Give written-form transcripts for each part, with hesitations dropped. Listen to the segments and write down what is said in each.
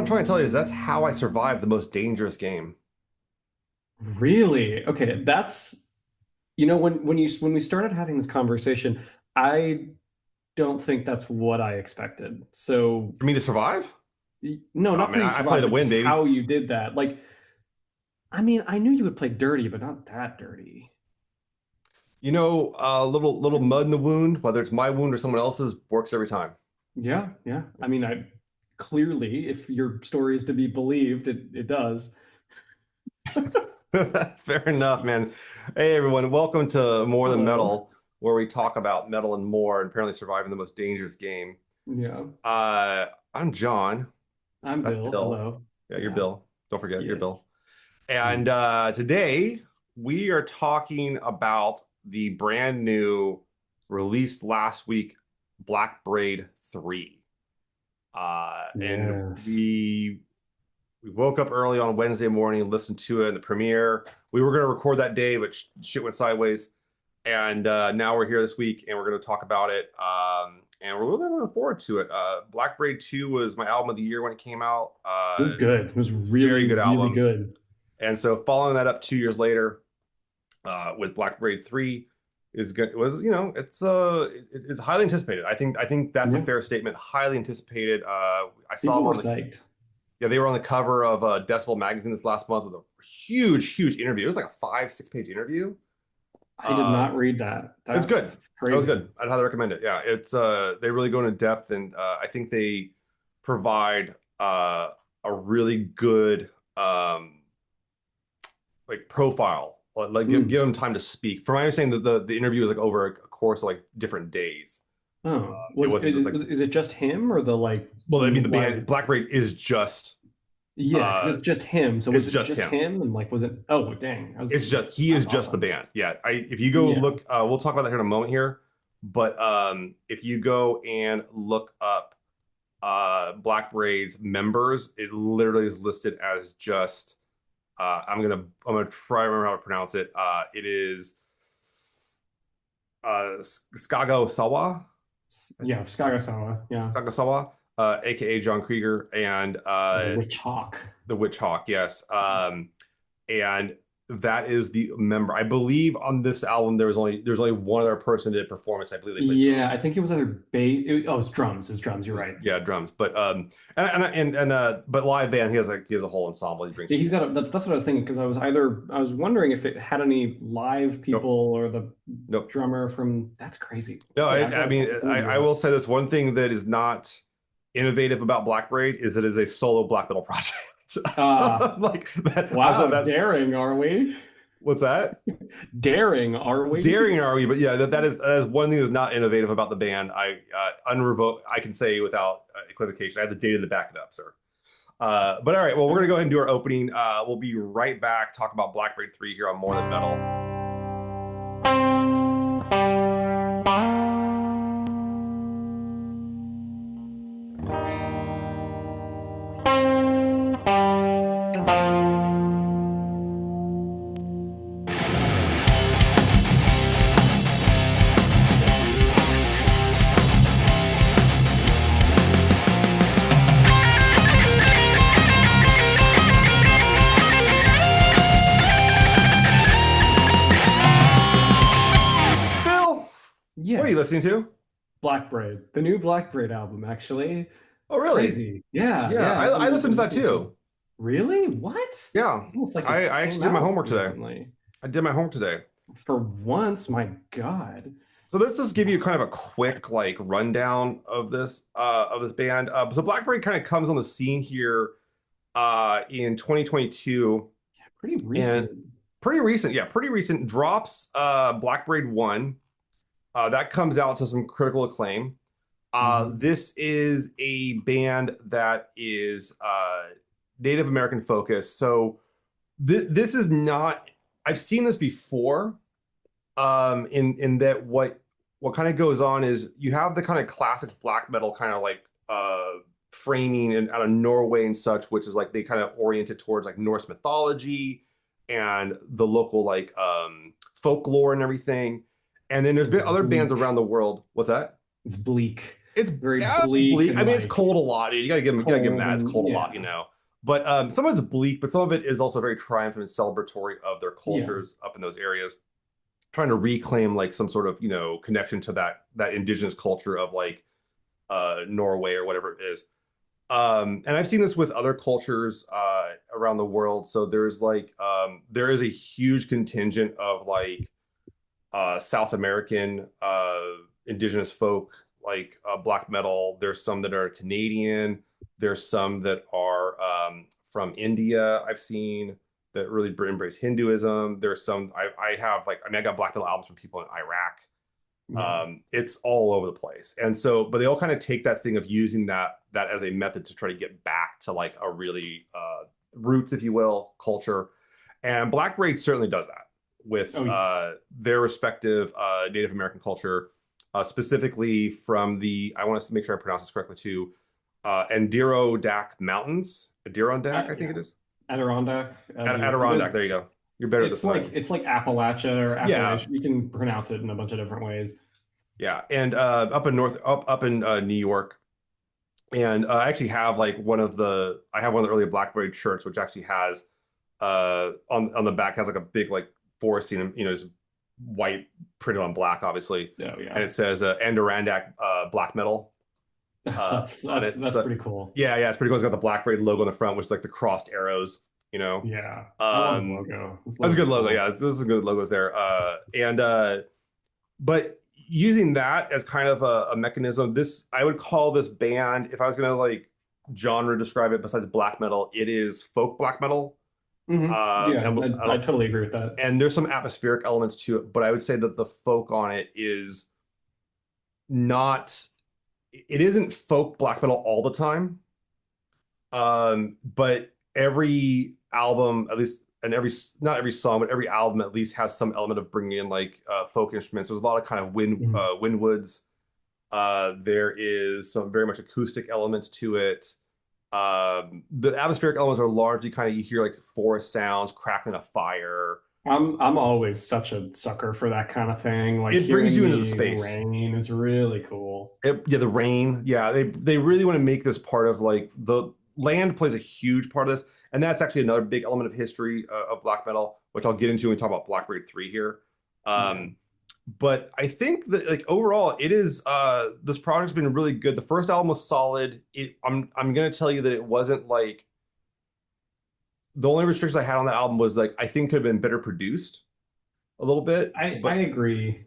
I'm trying to tell you is that's how I survived the most dangerous game. Really? Okay, that's when we started having this conversation, I don't think that's what I expected. So For me to survive? no, Oh not for man, you to I play survive, to but win, just baby. how you did that. Like, I mean, I knew you would play dirty, but not that dirty. A little mud in the wound, whether it's my wound or someone else's, works every time. Yeah, yeah. I mean, I clearly, if your story is to be believed, it does. Fair enough, man. Hey everyone, welcome to More Than Hello. Metal, where we talk about metal and more, and apparently surviving the most dangerous game. Yeah. I'm John. I'm That's Bill. Bill. Hello. Yeah, you're Yeah. Bill. Don't forget, you're Yes. Bill. And today we are talking about the brand new released last week Blackbraid 3. And Yes. we woke up early on Wednesday morning and listened to it in the premiere. We were going to record that day, but shit went sideways. And now we're here this week and we're going to talk about it. And we're really looking forward to it. Blackbraid 2 was my album of the year when it came out. It was good. It was Very really, good really album. good. And so following that up 2 years later with Blackbraid 3 is good. It was, it's highly anticipated. I think that's a Yeah. fair statement. Highly anticipated. I saw People them were on the psyched. yeah, they were on the cover of Decibel magazine this last month with a huge interview. It was like a 5, 6 page interview. I did Uh, not read that. it's good. That's That was crazy. good. I'd highly recommend it. Yeah, it's they really go into depth and I think they provide a really good like profile. Like give Mm. them time to speak. From my understanding, the interview was like over a course of like different days. Oh, It wasn't just like is it just him or the well, I mean the band live? Blackbraid is just Yeah, because uh it's just him. So was it's it just just him. him? And like, was it? Oh, dang. It's just he is That's just the awesome. band. Yeah. If you go Yeah. look, we'll talk about that here in a moment here. But if you go and look up Black Braid's members, it literally is listed as just I'm gonna try to remember how to pronounce it. It is Sgah'gahsowáh, Yeah, Sgah'gahsowáh. Yeah. Sgah'gahsowáh, aka John Krieger, and The Witch Hawk. the Witch Hawk. Yes. And that is the member. I believe on this album there's only one other person that did performance. I believe they played Yeah, I drums. think it was either bass. Oh, it's drums. It's drums. You're right. Yeah, drums. But but live band he has a whole ensemble he brings Yeah, he's together. got a, that's what I was thinking because I was wondering if it had any live people Nope, or the nope. drummer from that's crazy. No, Okay, I mean I'll have to look into I that. will say this one thing that is not innovative about Black Braid is it is a solo black metal project. Like that. Also, Wow, that's daring, are we? what's that? Daring, are we? Daring are we? But yeah, that is one thing that's not innovative about the band. I can say without equivocation. I have the data to back it up, sir. But all right, well, we're gonna go ahead and do our opening. We'll be right back. Talk about Blackbraid 3 here on More Than Metal. Bill, what are you Yes. listening to? Black Braid. The new Black Braid album, actually. Oh, It's really? crazy. Yeah, Yeah, yeah. I listened to that Listening to it. too. Really? What? Yeah, It's almost like it I came actually did my out homework today. recently. I did my homework today. For once, my God. So let's just give you kind of a quick like rundown of this band. So Blackberry kind of comes on the scene here in 2022 Pretty and recent. pretty recent drops Blackbraid 1. That comes out to some critical acclaim. Mhm. This is a band that is Native American focused. So this is not I've seen this before in that what kind of goes on is you have the kind of classic black metal kind of like framing and out of Norway and such, which is like they kind of oriented towards like Norse mythology and the local like folklore and everything. And then there's been And other bands bleak. around the world. What's that? It's bleak. It's very yeah, it's bleak bleak. I and mean, it's like cold a lot, dude. You gotta give them cold that. It's and cold a lot, yeah, But some of it's bleak, but some of it is also very triumphant and celebratory of their yeah. cultures up in those areas, trying to reclaim like some sort of connection to that indigenous culture of like Norway or whatever it is. And I've seen this with other cultures around the world. So there's like there is a huge contingent of like South American indigenous folk like black metal. There's some that are Canadian. There's some that are from India. I've seen that really embrace Hinduism. There's some I have like I mean I got black metal albums from people in Iraq. Yeah. It's all over the place, and so but they all kind of take that thing of using that as a method to try to get back to like a really roots, if you will, culture. And Blackbraid certainly does that with Oh yes. their respective Native American culture, specifically from the, I want to make sure I pronounce this correctly too, Adirondack Mountains. Adirondack, I think Yeah. it is. Adirondack. Adirondack, there you go. You're better at this than I am. It's like Appalachia or Yeah, Appalachia. You can pronounce it in a bunch of different ways. yeah. And up in New York. And I actually have like I have one of the earlier Blackberry shirts, which actually has on the back has like a big like forest scene, just white printed on black, obviously, Oh and yeah. it says Adirondack black metal on it. That's So pretty cool. yeah, yeah, it's pretty cool. It's got the Blackberry logo on the front, which is like the crossed arrows, you know. Yeah. I love the Um, logo. This that's a logo's good logo. cool. Yeah, this is good logos there. And but using that as kind of a mechanism, this I would call this band, if I was gonna like genre describe it besides black metal, it is folk black metal. Yeah, I And totally agree with that. there's some atmospheric elements to it, but I would say that the folk on it is not, it isn't folk black metal all the time. But every album, at least, and not every song, but every album at least has some element of bringing in like folk instruments. There's a lot of kind of Mhm. wind woods. There is some very much acoustic elements to it. The atmospheric elements are largely kind of, you hear like forest sounds, crackling a fire. I'm always such a sucker for that kind of thing. Like It brings hearing you into the the space. rain is really cool. Yeah, the rain. Yeah, they really want to make this part of like the land plays a huge part of this, and that's actually another big element of history of black metal, which I'll get into when we talk about Blackbraid 3 here. Yeah. Um, but I think that like overall, it is this project's been really good. The first album was solid. I'm gonna tell you that it wasn't like, the only restrictions I had on that album was like I think could have been better produced a little bit, I agree.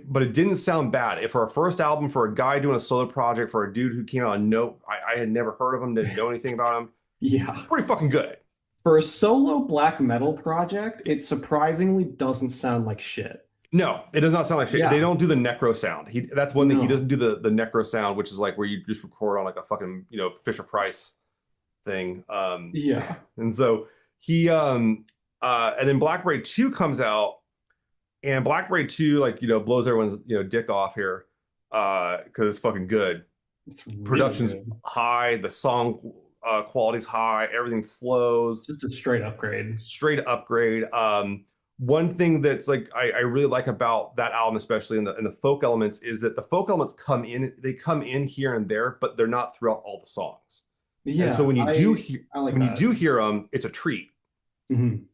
but it didn't sound bad. If for a first album for a guy doing a solo project for a dude who came out on note, I had never heard of him, didn't know anything about him. Yeah. Pretty fucking good. For a solo black metal project, it surprisingly doesn't sound like shit. No, it does not sound like shit. They Yeah. don't do the necro sound. That's one thing he No. doesn't do, the necro sound, which is like where you just record on like a fucking Fisher Price thing. Yeah. And so he and then Blackbraid 2 comes out, and Blackbraid 2 like blows everyone's dick off here because it's fucking good. It's really Production's good. high, the song quality's high, everything flows, Just a straight upgrade. straight upgrade. One thing that's like I really like about that album, especially in the folk elements, is that the folk elements they come in here and there, but they're not throughout all the songs. And so Yeah, I like when you that. do hear them, it's a treat. Mhm.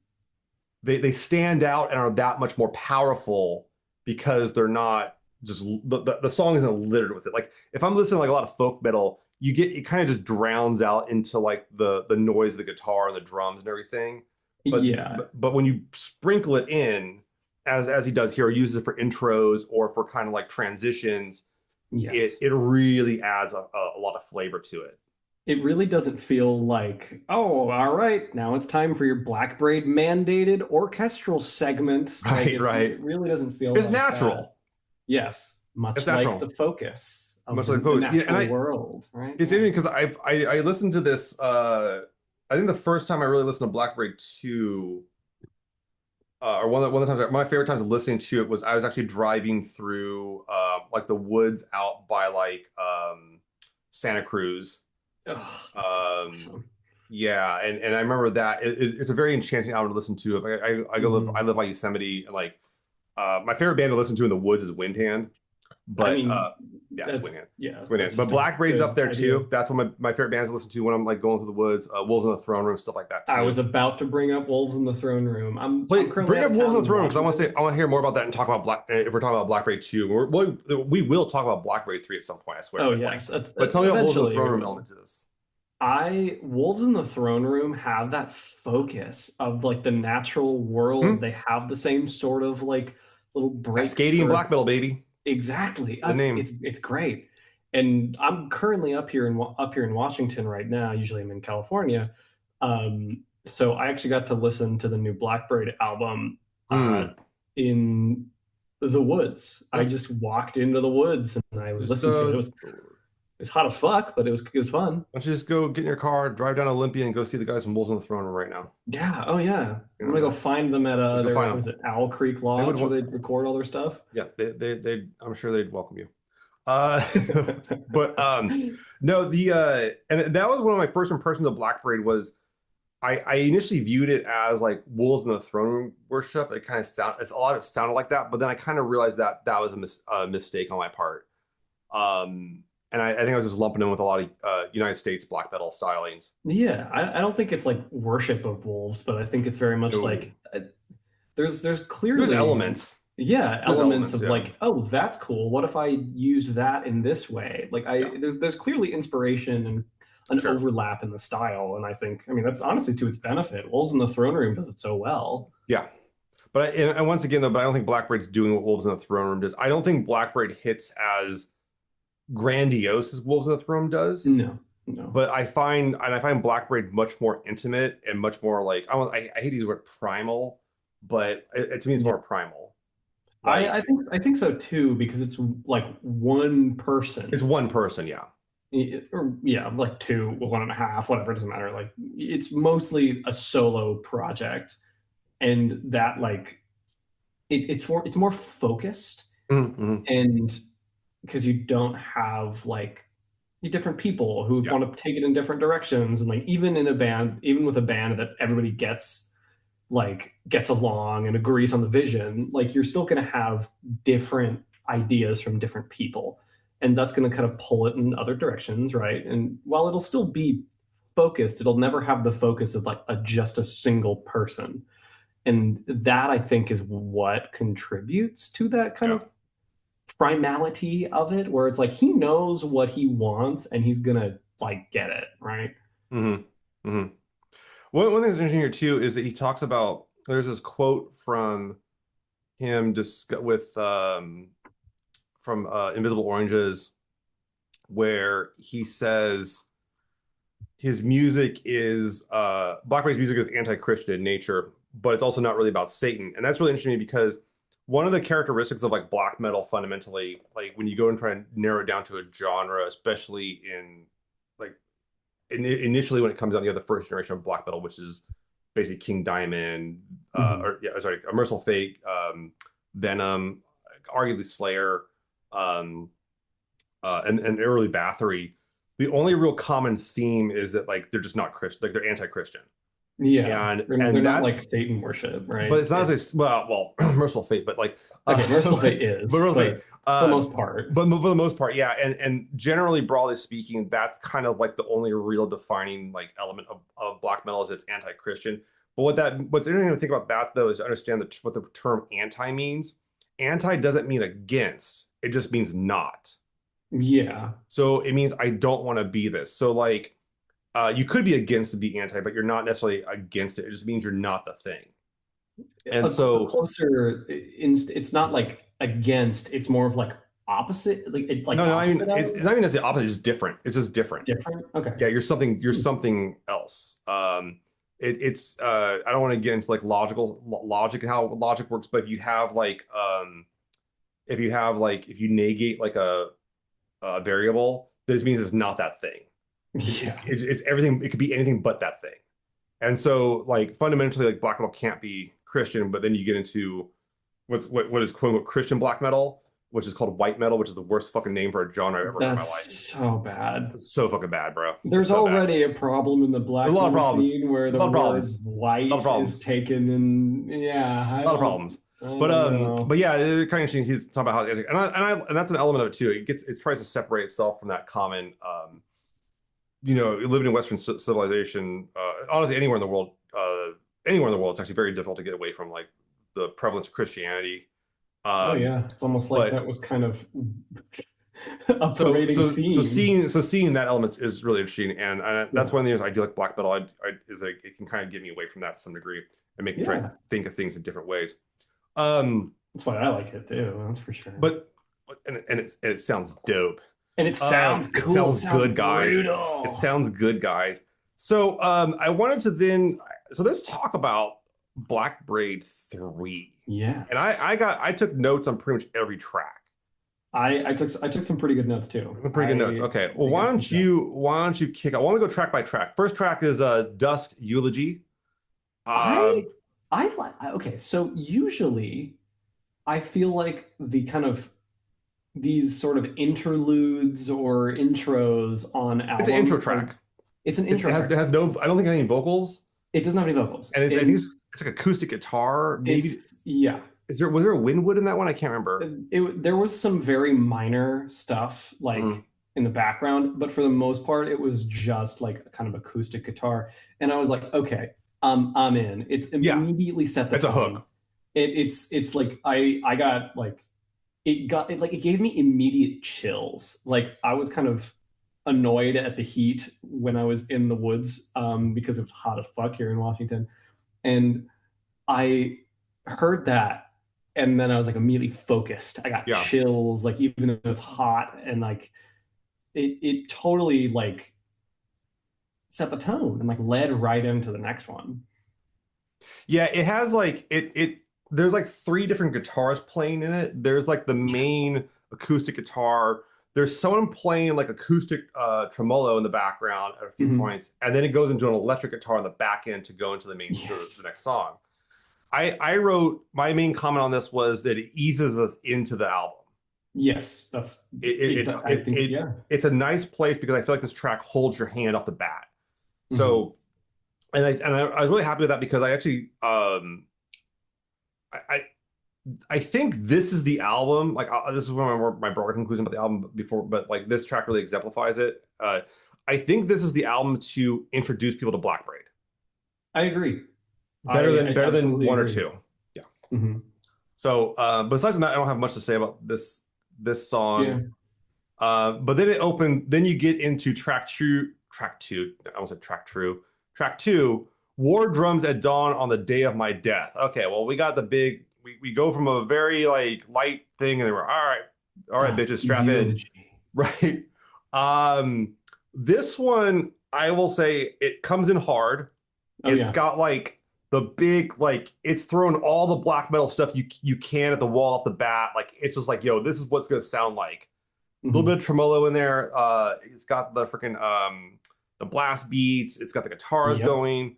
They stand out and are that much more powerful because they're not just the song isn't littered with it. Like if I'm listening to like a lot of folk metal, you get, it kind of just drowns out into like the noise of the guitar and the drums and everything. But Yeah. but when you sprinkle it in as he does here, uses it for intros or for kind of like transitions, Yes. it really adds a lot of flavor to it. It really doesn't feel like, oh, all right, now it's time for your Black Braid mandated orchestral segments. Like Right, it right. really doesn't feel It's like that. natural. Yes, It's much like the natural. focus of Much like the folks. Yeah, and natural world, right? it's Yeah. interesting because I listened to this. I think the first time I really listened to Blackberry 2, or one of the times, my favorite times of listening to it was I was actually driving through like the woods out by like Santa Cruz. Oh, that sounds Um, awesome. yeah, and I remember that it's a very enchanting album to listen to. Like, I Mhm. live by Yosemite, and like my favorite band to listen to in the woods is Windhand, I but mean, Yeah, it's That's Winhand. yeah, It's that's Winhand. But just a Blackbraid's up good there idea. too. That's one of my favorite bands to listen to when I'm like going through the woods. Wolves on the Throne Room, stuff like that I too. was about to bring up Wolves in the Throne Room. I'm currently Bring out up of Wolves town on the in Throne Room because Washington. I want to hear more about that and talk about Black. If we're talking about Blackbraid 2, we will talk about Blackbraid 3 at some point. I swear. Oh But like, yes, that's but tell me about Wolves on the eventually Throne we Room will. element to this. I Wolves in the Throne Room have that focus of like the natural world. Hmm? They have the same sort of like little breaks Cascadian for black metal, baby. exactly. The That's name. it's great. And I'm currently up here in Washington right now. Usually I'm in California. So I actually got to listen to the new Blackbird album Hmm. in the woods. I Yeah. just walked into the woods and I Just listened to it. It's hot as fuck, but it was fun. why don't you just go get in your car, drive down Olympia, and go see the guys from Wolves on the Throne Room right now? Yeah. Oh yeah. You I'm know, gonna go find them at just go their find what them. is it, Owl Creek They would Lodge where want. they record all their stuff. Yeah, I'm sure they'd welcome you. Uh, but no, the and that was one of my first impressions of Black Parade was I initially viewed it as like wolves in the throne room worship. It kind of it's a lot of it sounded like that, but then I kind of realized that that was a mistake on my part. And I think I was just lumping in with a lot of United States black metal stylings. Yeah, I don't think it's like worship of wolves, but I think it's very much No, like there's there's clearly elements. yeah There's elements elements. of Yeah, like oh that's cool. What if I used that in this way? Like yeah, I there's clearly inspiration and an sure, overlap in the style, and I think I mean that's honestly to its benefit. Wolves in the Throne Room does it so well. yeah. But and once again though, but I don't think Black Parade's doing what Wolves in the Throne Room does. I don't think Black Parade hits as grandiose as Wolves in the Throne does. No, no. But I find Black Parade much more intimate and much more like I hate to use the word primal, but to me it's Yeah. more primal. Like I think so too because it's like one it's person one person, yeah. or yeah, like two, one and a half, whatever, it doesn't matter. Like it's mostly a solo project, and that like it's more focused, Mm-hmm. and because you don't have like different people who Yeah, want to take it in different directions, and like even in a band, even with a band that everybody gets along and agrees on the vision, like you're still going to have different ideas from different people. And that's going to kind of pull it in other directions, right? And while it'll still be focused, it'll never have the focus of like just a single person. And that I think is what contributes to that kind yeah. of primality of it, where it's like he knows what he wants and he's gonna like get it, right? Mm-hmm. Mm-hmm. One thing that's interesting here too is that he talks about there's this quote from him with from Invisible Oranges where he says his music is Blackberry's music is anti-Christian in nature, but it's also not really about Satan. And that's really interesting to me because one of the characteristics of like black metal fundamentally, like when you go and try and narrow it down to a genre, especially in like initially when it comes out, you have the first generation of black metal, which is basically King Diamond, Mm-hmm. or yeah, sorry, Merciful Fate, Venom, arguably Slayer, um, and early Bathory. The only real common theme is that like they're just not Christian, like they're anti-Christian, Yeah, and they're and not that's like Satan worship, but right? it's not as Merciful Fate, but like Okay, Merciful Fate but is, Merciful Fate, but for the most part, but for the most part, yeah, and generally, broadly speaking, that's kind of like the only real defining like element of black metal is it's anti-Christian. But what's interesting to think about that though is to understand what the term anti means. Anti doesn't mean against; it just means not. yeah, So it means I don't want to be this. So like you could be against to be anti, but you're not necessarily against it. It just means you're not the thing. And a so closer. It's not like against. It's more of like opposite, like no, I mean opposite of it's not even necessarily opposite, it's just different. It's just different. different. Okay. Yeah, you're Hmm. something else. It's I don't want to get into like logic and how logic works, but if you negate like a variable, this means it's not that thing. Yeah. It's everything. It could be anything but that thing. And so, like fundamentally, like black metal can't be Christian, but then you get into what is quote unquote Christian black metal, which is called white metal, which is the worst fucking name for a genre I've ever heard in my life. That's so bad. It's so fucking bad, bro. It's There's so bad. already a problem in the There's a black lot of metal problems. scene where A the lot of word problems. A lot of white is problems. taken, and yeah, I A lot of don't. problems. I don't know. but yeah, it's kind of interesting. He's talking about how, and that's an element of it too. It tries to separate itself from that common, living in Western civilization. Honestly, anywhere in the world, it's actually very difficult to get away from like the prevalence of Christianity. Oh Um, yeah, it's almost like but that was kind of a parading theme. seeing that element is really interesting, and that's Yeah, one of the reasons I do like black metal. Is like it can kind of get me away from that to some degree and make me try to yeah, think of things in different ways. Um, that's why I like it too. That's for sure. but it sounds dope. And it sounds It cool. It sounds sounds good, guys. It brutal. sounds good, guys. So I wanted to let's talk about Blackbraid III. And Yes. I took notes on pretty much every track. I took some pretty good notes too. Pretty good notes. Okay. Well, I got some stuff. why don't you kick out? Why don't we go track by track? First track is Dusk Eulogy. I Um, I like okay, so usually I feel like the kind of these sort of interludes or intros on it's an intro albums are track. it's an It intro has track. it has no. I don't think it has any vocals, It doesn't have any vocals. and I think And it's like acoustic guitar. Maybe it's yeah. was there a Winwood in that one? I can't remember. There was some very minor stuff Mhm. like in the background, but for the most part, it was just like a kind of acoustic guitar. And I was like, okay, I'm in. It's Yeah, immediately set the it's a tone. hook. It's like I got like it gave me immediate chills. Like I was kind of annoyed at the heat when I was in the woods because it was hot as fuck here in Washington, and I heard that, and then I was like immediately focused. I got Yeah. chills, like even though it's hot, and like it totally like set the tone and like led right into the next one. Yeah, it has like it there's like three different guitars playing in it. There's like the main acoustic guitar. There's someone playing like acoustic tremolo in the background at a few Mhm. points, and then it goes into an electric guitar on the back end to go into the Yes, next song. I wrote my main comment on this was that it eases us into the album. yes, that's it. I think yeah. It's a nice place because I feel like this track holds your hand off the bat. Mhm. So I was really happy with that because I actually I I think this is the album. Like this is one of my broader conclusion about the album before, but like this track really exemplifies it. I think this is the album to introduce people to Black Braid. I agree. I Better than absolutely one or agree. two. Yeah. Hmm. So besides from that, I don't have much to say about this Yeah. song. But then it opened. Then you get into track two. Track two. I almost said track true. Track two. War drums at dawn on the day of my death. Okay, well we got the big. We go from a very like light thing, and then we're all right, Dust bitches, strap in, eulogy. right? Um, this one I will say it comes in hard. Oh It's yeah. got like the big like it's thrown all the black metal stuff you can at the wall off the bat. Like it's just like yo, this is what's gonna sound like a little Hmm. bit of tremolo in there. It's got the freaking the blast beats. It's got the guitars Yep. going.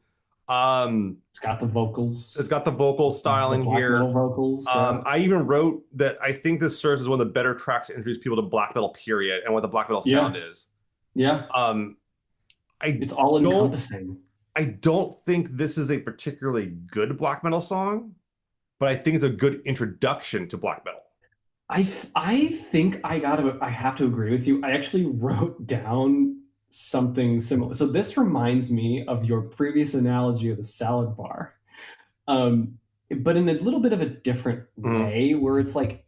Um, It's got the vocals, it's got the vocal the styling black metal here. vocals. Yeah. I even wrote that I think this serves as one of the better tracks to introduce people to black metal, period, and what the black metal sound Yeah. is. Yeah. Um, I It's all don't encompassing. I don't think this is a particularly good black metal song, but I think it's a good introduction to black metal. I think I have to agree with you. I actually wrote down something similar. So this reminds me of your previous analogy of the salad bar. Um, but in a little bit of a different Mhm. way, where it's like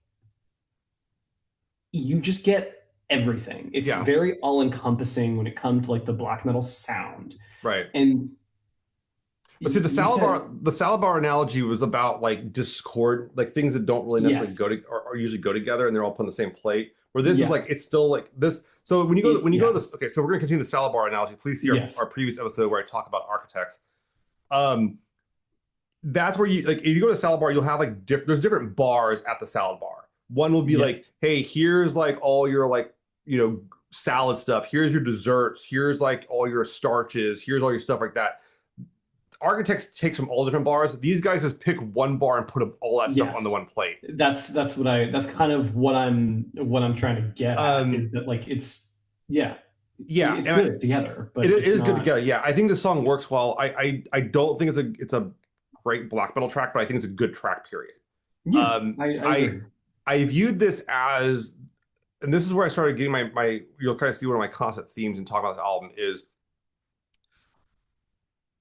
you just get everything. It's Yeah, very all-encompassing when it comes to like the black metal sound. right. And But see, you said the salad bar analogy was about like discord, like things that don't really necessarily yes. or usually go together, and they're all put on the same plate. Where this is Yeah. like it's still like this. So when you go to Yeah. this, okay, so we're gonna continue the salad bar analogy. Please see Yes. our previous episode where I talk about architects. Um, that's where you like if you go to salad bar, you'll have like there's different bars at the salad bar. One will be like, Yes. hey, here's like all your like salad stuff. Here's your desserts. Here's like all your starches. Here's all your stuff like that. Architects takes from all different bars. These guys just pick one bar and put all that stuff on the Yes. one plate. That's kind of what I'm trying to get at is Um, that like it's yeah, yeah, it's and good together, but it it's is good not. together. Yeah, I think the song works well. I don't think it's a great black metal track, but I think it's a good track. Period. Yeah, Um, I I agree. I viewed this as, and this is where I started getting my you'll kind of see one of my constant themes and talk about this album is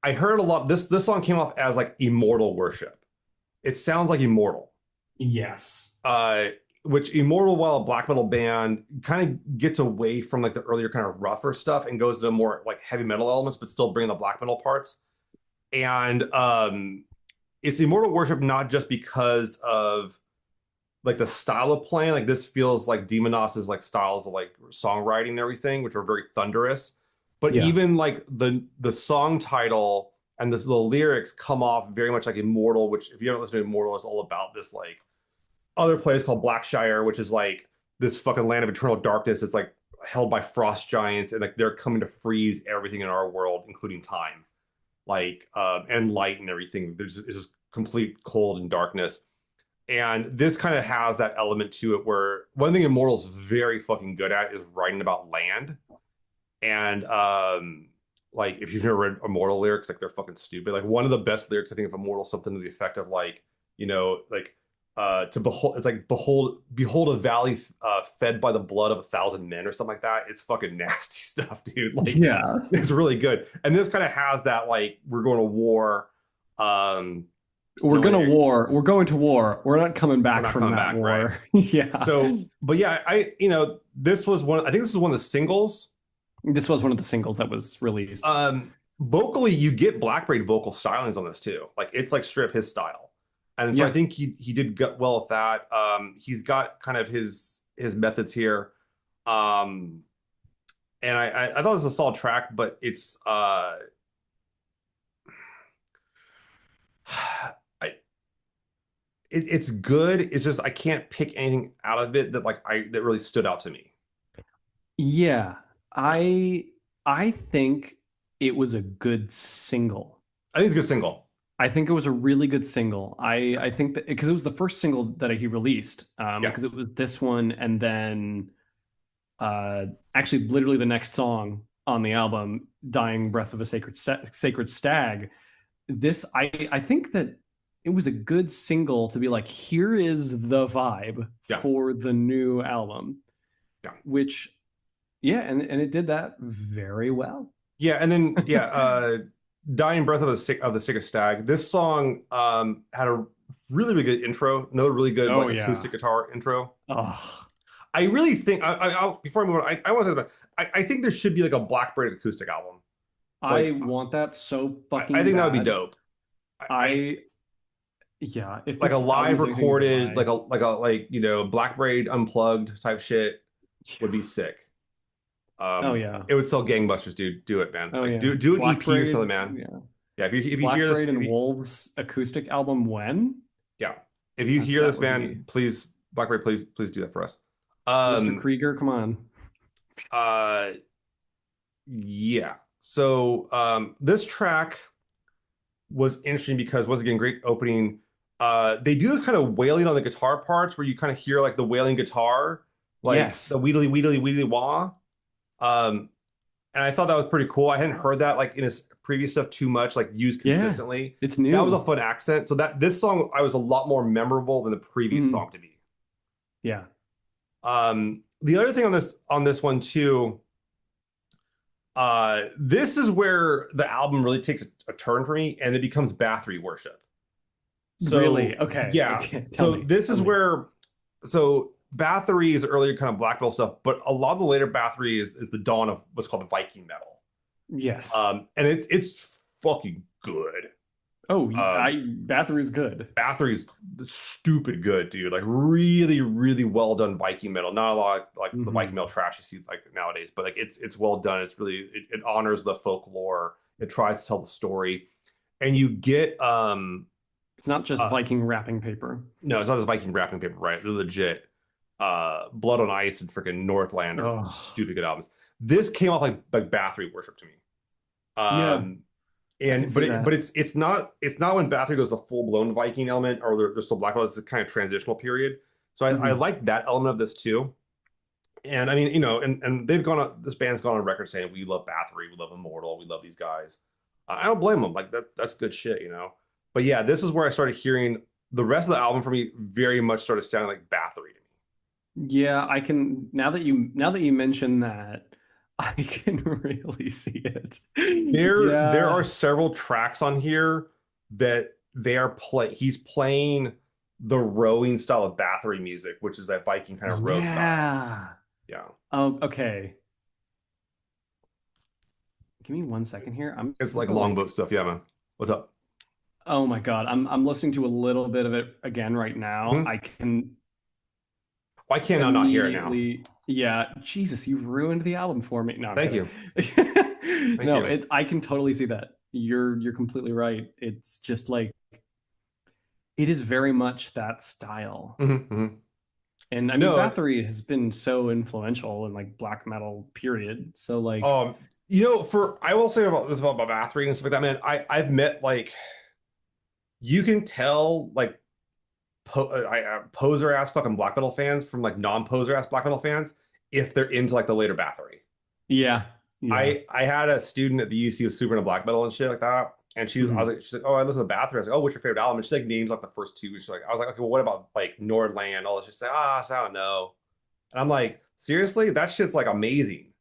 I heard a lot. This song came off as like immortal worship. It sounds like immortal. Yes. Uh, which Immortal, while a black metal band, kind of gets away from like the earlier kind of rougher stuff and goes to more like heavy metal elements, but still bringing the black metal parts. And it's Immortal Worship not just because of like the style of playing. Like this feels like Demonos's like styles of like songwriting and everything, which are very thunderous. But Yeah. even like the song title and the lyrics come off very much like Immortal, which if you haven't listened to Immortal, it's all about this like other place called Blackshire, which is like this fucking land of eternal darkness. It's like held by frost giants, and like they're coming to freeze everything in our world, including time, like and light and everything. It's just complete cold and darkness. And this kind of has that element to it where one thing Immortal's very fucking good at is writing about land. And like if you've never read Immortal lyrics, like they're fucking stupid. Like one of the best lyrics I think of Immortal, something to the effect of like, like to behold, it's like behold a valley fed by the blood of 1,000 men or something like that. It's fucking nasty stuff, dude. Like Yeah. it's really good. And this kind of has that like we're going to war. Um We're no, gonna war. We're going to war. We're not coming we're back not from coming that back, right? war. Yeah. So, but yeah, this was one. I think this was one of the singles. This was one of the singles that was released. Vocally, you get Blackbraid vocal stylings on this too. Like it's like strip his style, and so I Yeah. think he did well with that. He's got kind of his methods here, um, and I thought it was a solid track, but I, it's good. It's just I can't pick anything out of it that that really stood out to me. Yeah. I I think it was a good single. I think it's a good single. I think it was a really good single. I think that because it was the first single that he released, Yeah, because it was this one and then uh actually literally the next song on the album, Dying Breath of a Sacred Stag. This I think that it was a good single to be like, here is the vibe yeah, for the new album, yeah. which yeah, and it did that very well. Yeah, and then yeah, "Dying Breath of the Sickest Stag." This song had a really, really good intro. Another really good Oh like yeah. acoustic guitar intro. Oh, I really think before I move on, I want to say about I think there should be like a Blackbird acoustic album. I Like want that so I fucking think that would be bad. dope. I I Yeah, if like a this live album's anything to go recorded by. like Blackbraid unplugged type shit would be sick. Oh yeah. It would sell gangbusters, dude. Do it, man. Oh Like yeah. do an Black EP or something, Braid, man. yeah. Yeah, if you hear Black this, Braid and Wolves acoustic album when? yeah, if you hear That this, would be man, please, Blackberry, please do that for us. Mr. Um, Krieger, come on. uh, yeah. So, this track was interesting because once again, great opening. They do this kind of wailing on the guitar parts where you kind of hear like the wailing guitar, like the Yes. wheedly wheedly wheedly wah. Um, and I thought that was pretty cool. I hadn't heard that like in his previous stuff too much, like used Yeah. consistently. It's That was a new. fun accent. So that this song I was a lot more memorable than the previous Mm, song to me. yeah. The other thing on this one too, this is where the album really takes a turn for me, and it becomes Bathory worship. Really? So Okay. yeah, Okay. Tell so me. this Tell is me. where so Bathory is earlier kind of black metal stuff, but a lot of the later Bathory is the dawn of what's called Viking metal. Yes. And it's fucking good. Oh, Um, I Bathory's good. Bathory's stupid good, dude. Like really, really well done Viking metal. Not a lot like the Viking Hmm. metal trash you see like nowadays, but like it's well done. It's really it honors the folklore. It tries to tell the story, and you get It's not just uh Viking wrapping paper. no, it's not just Viking wrapping paper, right? They're legit. Blood on Ice and freaking Northland are Oh, stupid good albums. This came off like Bathory worship to me. yeah. Um, I can and see but that. it's not when Bathory goes the full blown Viking element or they're still black. It's a kind of transitional period. So I Hmm. like that element of this too. And I mean, and they've gone on this band's gone on record saying we love Bathory, we love Immortal, we love these guys. I don't blame them. Like that's good shit. But yeah, this is where I started hearing the rest of the album for me very much started sounding like Bathory to Yeah, I can now that you mention that, I can really see it. me. There are Yeah. several tracks on here that he's playing the rowing style of Bathory music, which is that Viking kind of row style. Yeah. Yeah. Oh, okay. Give me 1 second here. I'm It's just like gonna like, longboat stuff. Yeah, man. What's up? oh my God. I'm listening to a little bit of it again right now. Hmm. I can Why can't I not hear it now? immediately, yeah, Jesus, you've ruined the album for me. No, I'm Thank kidding. you. Thank No, you. it I can totally see that. You're completely right. It's just like it is very much that style. Hmm. Hmm. And I mean, No, Bathory has been so influential in like black metal, period. So like, for I will say about this about Bathory and stuff like that, man. I've met like you can tell like poser ass fucking black metal fans from like non-poser ass black metal fans if they're into like the later Bathory. yeah, yeah. I had a student at the UC who was super into black metal and shit like that. And I was Mhm. like, she's like, oh, I listen to Bathory. I was like, oh, what's your favorite album? And she like names like the first two. She's like, I was like, okay, well, what about like Nordland? All this. She's like, so I don't know. And I'm like, seriously, that shit's like amazing.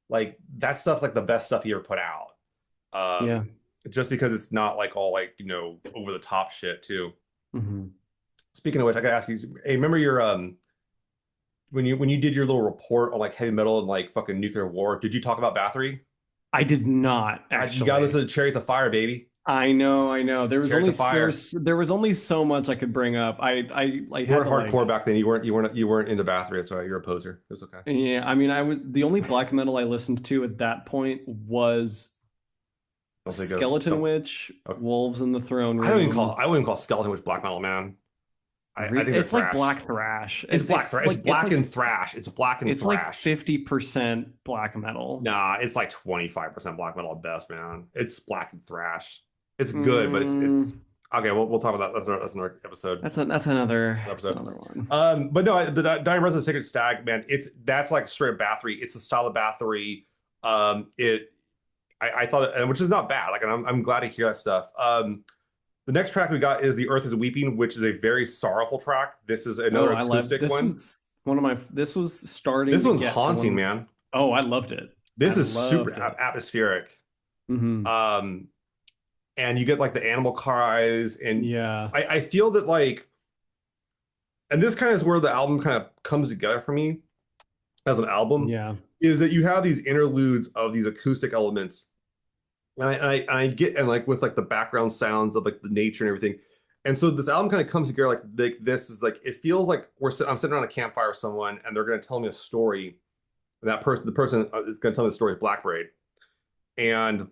Like that stuff's like the best stuff you ever put out. Yeah. Just because it's not like all like over the top shit too. Mhm. Speaking of which, I gotta ask you, hey, remember your when you did your little report on like heavy metal and like fucking nuclear war, did you talk about Bathory? I did not God, you gotta actually. listen to Chariots of Fire, baby. I know, I know. Chariots of Fire. There was only so much I could bring up. I like You had weren't to hardcore like, back then. You weren't into Bathory. That's why you're a poser. It's okay. yeah, I mean, I was the only black metal I listened to at that point was Don't say ghost. Skeleton Don't. Witch, Okay. Wolves in the Throne Room. I wouldn't call Skeleton Witch black metal, man. I think they're It's like thrash. black thrash. It's black thrash. It's It's black and thrash. It's black and it's like thrash. 50% black metal. Nah, it's like 25% black metal at best, man. It's black and thrash. It's good, but it's Mm, okay. We'll talk about that. That's another episode. that's Episode. another one. But no, Dying Breath of the Sacred Stag, man. That's like straight up Bathory. It's a style of Bathory. It I thought, and which is not bad. Like, and I'm glad to hear that stuff. The next track we got is "The Earth Is Weeping," which is a very sorrowful track. This is Oh, another I love acoustic this one. was one of my this was starting This to one's get to haunting, one. man. Oh, I loved it. I This is super loved it. atmospheric. Hmm. Um, and you get like the animal cries, and Yeah. I feel that like, and this kind of is where the album kind of comes together for me as an album, Yeah. is that you have these interludes of these acoustic elements, and I get and like with like the background sounds of like the nature and everything. And so this album kind of comes together like this is like it feels like I'm sitting around a campfire with someone and they're going to tell me a story. And the person is going to tell me the story of Blackbraid, and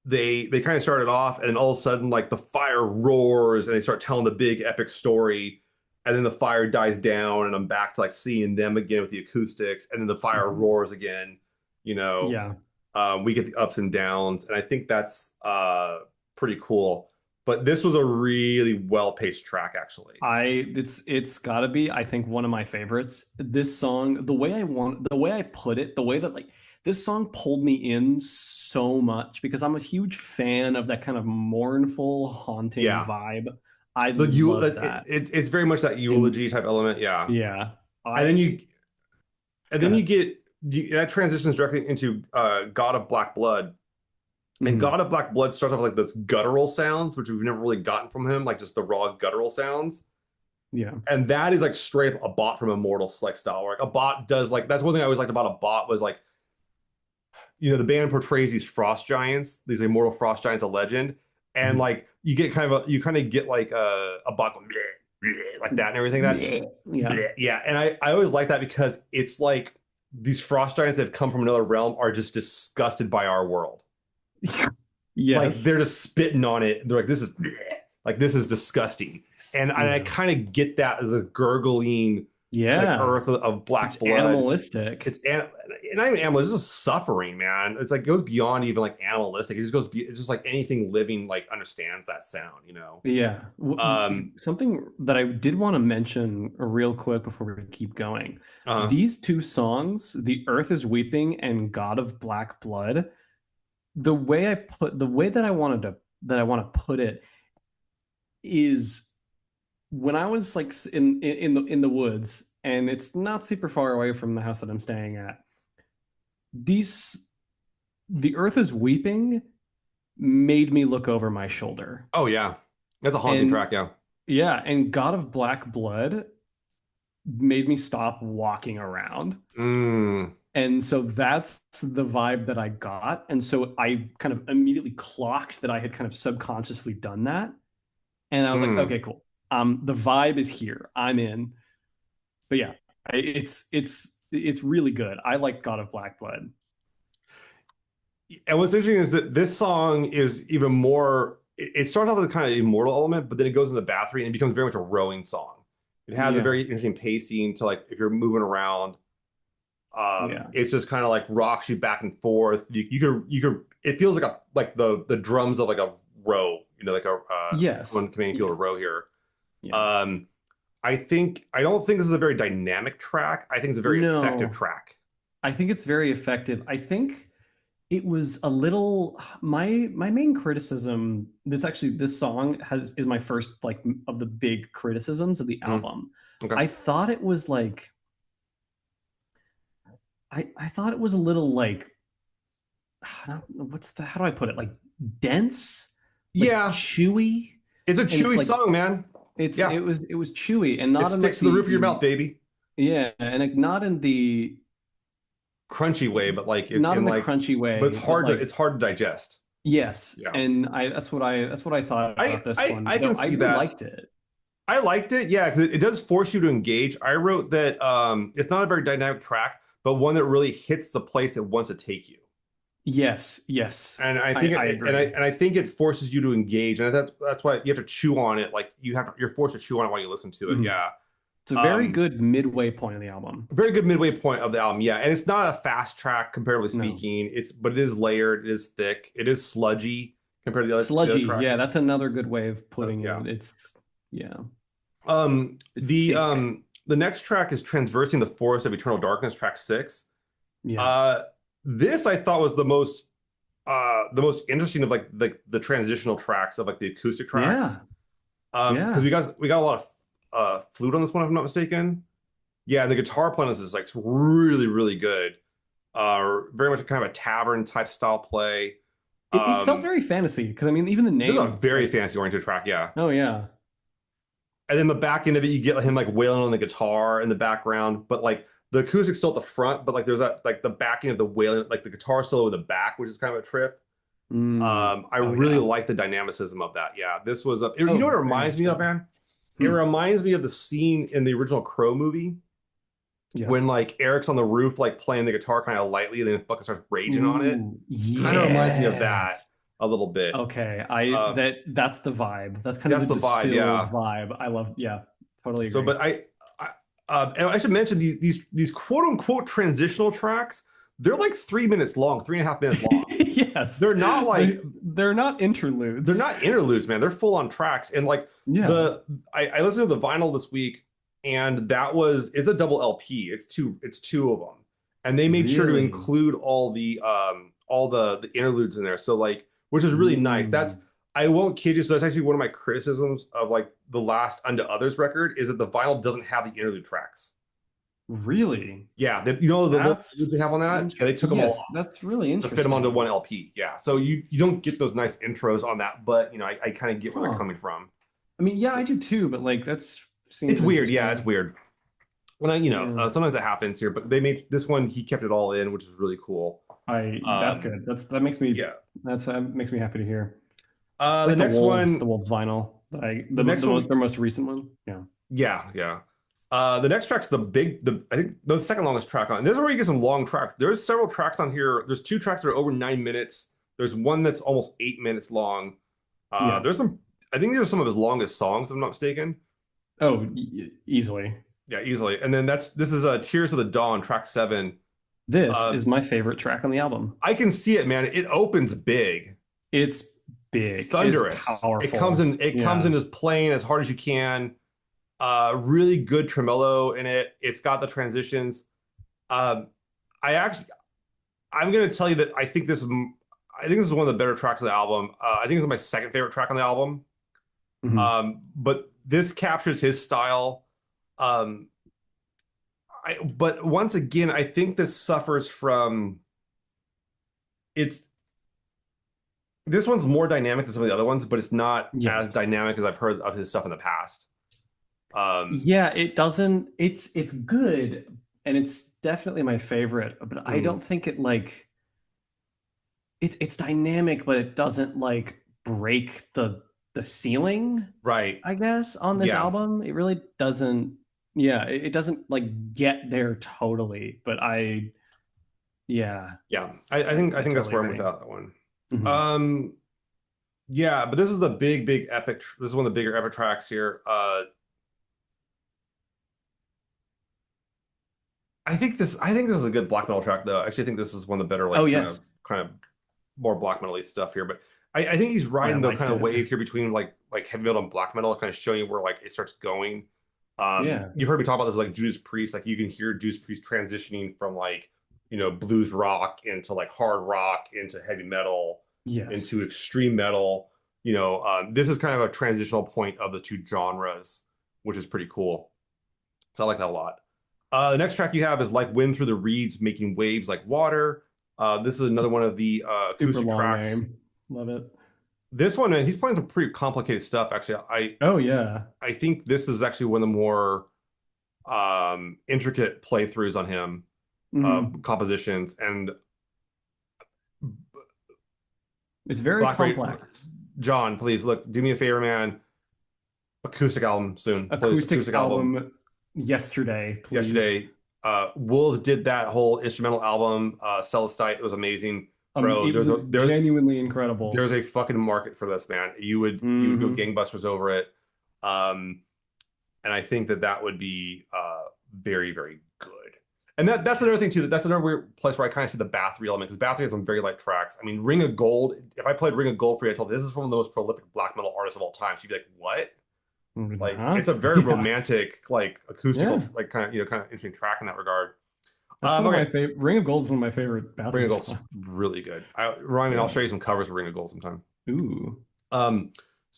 they kind of started off, and all of a sudden like the fire roars, and they start telling the big epic story, and then the fire dies down, and I'm back to like seeing them again with the acoustics, and then the fire Mhm. roars again. You know, Yeah. we get the ups and downs, and I think that's pretty cool. But this was a really well-paced track, actually. It's gotta be, I think, one of my favorites. This song, the way I put it, the way that like this song pulled me in so much because I'm a huge fan of that kind of mournful, haunting Yeah, vibe. I the you love that. it's very much that And eulogy type element. Yeah, yeah, and then I you gotta. get that transitions directly into God of Black Blood. And Mhm. God of Black Blood starts off like those guttural sounds, which we've never really gotten from him, like just the raw guttural sounds. Yeah. And that is like straight up a bot from Immortal like style. Like a bot does like that's one thing I always liked about a bot was like, the band portrays these frost giants, these immortal frost giants, a legend, and Mhm. like you kind of get like a bot going, bleh, bleh, like that and everything. That Yeah. bleh, yeah, and I always like that because it's like these frost giants that have come from another realm are just disgusted by our world. Like Yes. they're just spitting on it. They're like, this is bleh, like this is disgusting. And I Yeah. kind of get that as a gurgling like Yeah. earth of black It's blood. animalistic. Not even animal. It's just suffering, man. It's like goes beyond even like animalistic. It's just like anything living like understands that sound, you know. Yeah. Um. Something that I did want to mention real quick before we keep going. Uh. These two songs, The Earth is Weeping and God of Black Blood, the way that I want to put it, is when I was like in the woods, and it's not super far away from the house that I'm staying at. These The Earth is Weeping made me look over my shoulder. Oh yeah, that's a haunting And track. Yeah. yeah, and God of Black Blood made me stop walking around. Mm, And so that's the vibe that I got. And so I kind of immediately clocked that I had kind of subconsciously done that. And I was like, mm. okay, cool. The vibe is here. I'm in. But yeah, it's really good. I like God of Black Blood. And what's interesting is that this song is even more. It starts off with a kind of immortal element, but then it goes into battery and it becomes very much a rowing song. It has a Yeah, very interesting pacing to like if you're moving around. yeah. It's just kind of like rocks you back and forth. You could. It feels like the drums of like a row. Like a someone Yes. commanding people to Yeah. row here. Yeah. Um, I don't think this is a very dynamic track. I think it's a very effective No, track. I think it's very effective. I think it was a little my main criticism. This song has is my first like of the big criticisms of the Mm, album. okay. I thought it was like I thought it was a little like how do I put it? Like dense, like Yeah, chewy, it's a and it's chewy like song, man. it's Yeah, it was chewy and it not in sticks like to the roof of your mouth, baby. yeah, and like not in the Crunchy way, but like not in in the like, crunchy but it's way, but hard to like it's hard to digest. yes, Yeah, and I that's what I thought about this one. I Though can I see really that. liked it. I liked it, yeah, because it does force you to engage. I wrote that it's not a very dynamic track, but one that really hits the place it wants to take you. Yes, yes, And I think I agree. I think it forces you to engage, and that's why you have to chew on it. Like you're forced to chew on it while you listen to it. Mhm. Yeah. It's a very Um, good midway point of the album. very good midway point of the album. Yeah, and it's not a fast track comparatively No. speaking. But it is layered. It is thick. It is sludgy compared to the other Sludgy. Yeah, tracks. that's another good way of putting Yeah. it. It's yeah, it's The thick. the next track is Transversing the Forest of Eternal Darkness, track 6. Yeah. Uh, this I thought was the most interesting of like the transitional tracks of like the acoustic Yeah. tracks. Because Yeah. we got a lot of flute on this one, if I'm not mistaken. Yeah, and the guitar playing on this is like really, really good. Very much kind of a tavern type style play. It felt very fantasy because I mean even the This is a name very like fancy oriented track, yeah. oh yeah. And then the back end of it, you get him like wailing on the guitar in the background, but like the acoustic's still at the front, but like there's that like the backing of the wailing, like the guitar solo in the back, which is kind of a trip. I Oh really yeah. like the dynamicism of that. Yeah, this was a. You know what Oh, it very reminds much me of, so. man? It Hmm. reminds me of the scene in the original Crow movie Yeah. when like Eric's on the roof, like playing the guitar kind of lightly, and then fucking starts raging on it. Ooh, Kind of reminds me of that yes. a little bit. Okay. I Uh, that's the vibe. That's kind of the that's the vibe, distilled yeah. vibe. I love, yeah, totally So, agree. but and I should mention these quote unquote transitional tracks. They're like 3 minutes long, 3.5 minutes long. Yes. They're not like They're not they're interludes. not interludes, man. They're full on tracks. And like Yeah. the I listened to the vinyl this week, and it's a double LP. It's two of them, and they made sure to Really? include all the interludes in there. So like, which is really nice. That's Mm. I won't kid you. So that's actually one of my criticisms of like the last Unto Others record is that the vinyl doesn't have the interlude tracks. Really? Yeah, the little interludes they have That's on that. Yeah, they took them all yes, off that's really to fit them onto one interesting. LP. Yeah, so you don't get those nice intros on that, but I kind of get where they're Huh. coming from. I mean, yeah, So I do too, but like that's it's seems weird. Yeah, it's interesting. weird. When Yeah. sometimes that happens here, but they made this one. He kept it all in, which is really cool. That's Um, good. That makes me yeah. that makes me happy to hear. It's The like next The one, Wolves vinyl that the next one, their most recent one. Yeah. yeah, yeah. The next track's the I think the second longest track on. And this is where you get some long tracks. There's several tracks on here. There's two tracks that are over 9 minutes. There's one that's almost 8 minutes long. Yeah. There's some. I think these are some of his longest songs, if I'm not mistaken. Oh, easily. Yeah, easily. And then this is Tears of the Dawn, track 7. This Uh, is my favorite track on the album. I can see it, man. It opens big, It's big. It's thunderous. powerful. It comes Yeah. in as playing as hard as you can. Really good tremolo in it. It's got the transitions. Um, I actually, I'm gonna tell you that I think this is one of the better tracks of the album. I think this is my second favorite track on the album. Mhm. But this captures his style. Um, but once again, I think this suffers from it's this one's more dynamic than some of the other ones, but it's not as Yes. dynamic as I've heard of his stuff in the past. Um, Yeah, it doesn't it's good and it's definitely my favorite, but I mm, don't think it like it's dynamic, but it doesn't like break the ceiling, right. I guess, on this Yeah. album. It really doesn't, yeah, it doesn't like get there totally, but yeah, Yeah. I I think that's totally where I'm agree. without that one. Mhm. Um, yeah, but this is the big epic. This is one of the bigger epic tracks here. I think this is a good black metal track though. Actually, I think this is one of the better Oh, like yes. kind of more black metal stuff here. But I think he's I riding the liked kind of it. wave here between like heavy metal and black metal, kind of showing you where like it starts going. Yeah. You've heard me talk about this like Judas Priest. Like you can hear Judas Priest transitioning from like blues rock into like hard rock into heavy metal Yes. into extreme metal. This is kind of a transitional point of the two genres, which is pretty cool. So I like that a lot. The next track you have is Like Wind Through the Reeds, Making Waves Like Water. This is another one of the Super acoustic long tracks. name. Love it. This one, man, he's playing some pretty complicated stuff. Actually, Oh, yeah. I think this is actually one of the more intricate playthroughs on him, Mhm. compositions, and It's very Blackberry. complex. John, please look, do me a favor, man. Acoustic album soon. Play this Acoustic acoustic album. album yesterday, please. Yesterday, Wolves did that whole instrumental album, Celestite. It was amazing, bro. It was genuinely incredible. There's a fucking market for this, man. You would go Hmm. gangbusters over it. Um, and I think that that would be very very good. And that's another thing too. That's another weird place where I kind of see the Bathory element because Bathory has some very light tracks. I mean, Ring of Gold. If I played Ring of Gold for you, I told you this is one of the most prolific black metal artists of all time. She'd be like, "What?" Like Huh? it's a very Yeah. romantic, like Yeah. acoustical, like kind of interesting track in that regard. That's one of my Okay, favorite. Ring of Gold is one of my favorite Ring Bathory of Gold's songs. really good. Ryan, I'll Yeah. show you some covers for Ring of Gold sometime. Ooh. Um,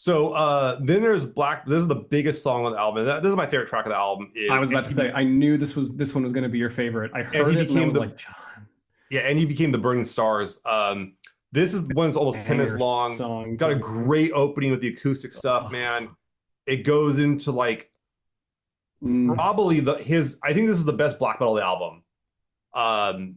then there's Black. This is the biggest song on the album. This is my favorite track of the album. I Is was about to say, I knew this one was going to be your favorite. I and heard he it and I became was the like, John, and he became the Burning Stars. This is one that's almost 10 minutes banger long. song Got a too. great opening with the acoustic stuff, man. Oh. It goes into like Mm, probably the his. I think this is the best black metal of the album. Um,